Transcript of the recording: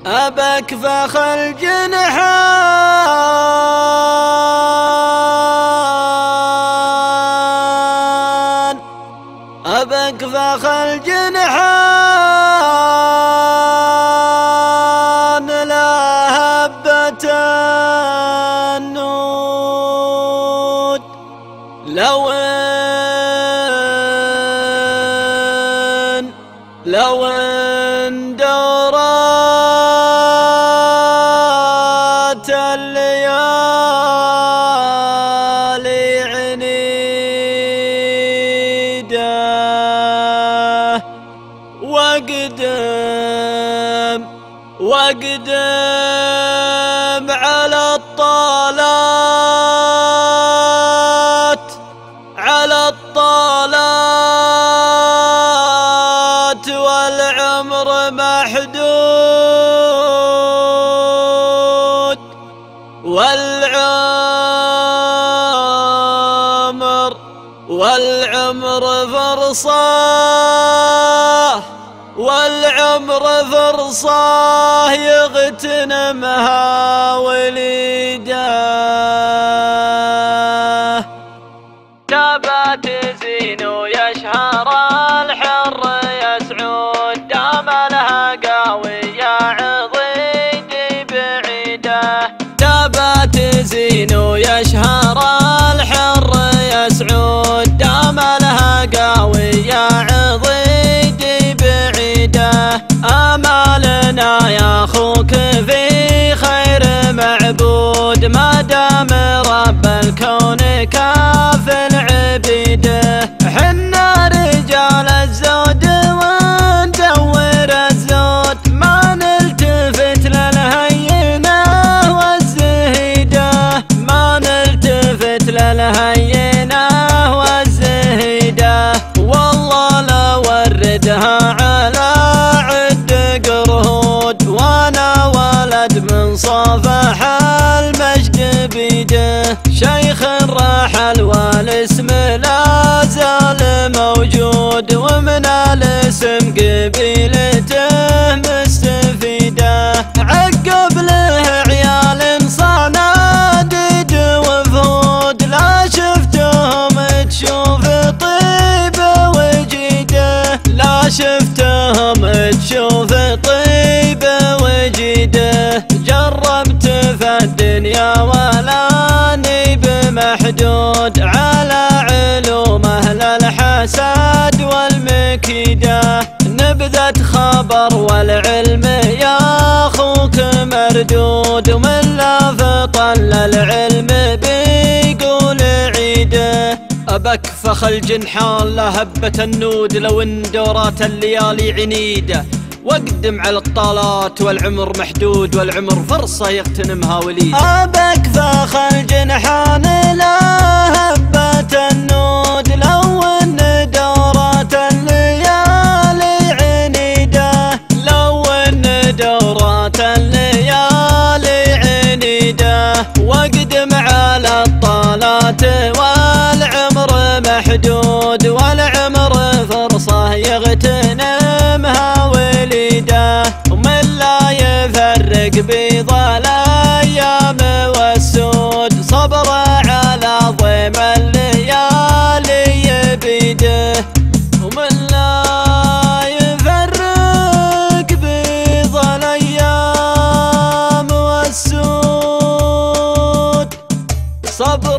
أبك فخ الجنحان، أبك فخ الجنحان، لا هبة النود. لو ان دورات الليالي عنيده، واقدم على الطالات، على الطالات والعمر محدود، والعمر فرصة، والعمر فرصة يغتنمها وليده. تبات زين ويشهر الحر يسعود، دام لها قوية عضيدي بعيده. تبات زين ويشهر الحر يسعود، دام لها قوية عضيدي بعيده. آمالنا يا أخوك في خير معبود، ما دام رب الكون كافل عبيده. حنا رجال الزود وندور الزود، ما نلتفت للهينة والزهيدة، ما نلتفت للهينة والزهيدة. والله لو وردها على عد قرهود، وانا ولد من صفح المجد بيده. شيخ الرحل والاسم لا زال موجود، ومن الاسم قبيلته مستفيده. عقب له عيال صناديد وفهود، لا شفتهم تشوف طيب وجيده، لا شفتهم تشوف طيب وجيده. جربت في الدنيا ولاني بمحدود، على علوم اهل الحسد والمكيده. نبذت خبر والعلم يا اخوك مردود، ومن لا فطل العلم بيقول عيده. أبك فخ الجنحان، لا هبة النود، لو ان دورات الليالي عنيده. واقدم على الطالات والعمر محدود، والعمر فرصة يغتنمها وليد. أبك فخ الجنحان، لا هبة النود، لو ان دورات الليالي عنيده. لو ان دورات الليالي عنيده، واقدم على الطالات والعمر محدود، والعمر فرصة يغتنمها وليده. ومن لا يفرق بيض الايام والسود، صبر على ضيم الليالي بيده. ومن لا يفرق بيض الايام والسود، صبر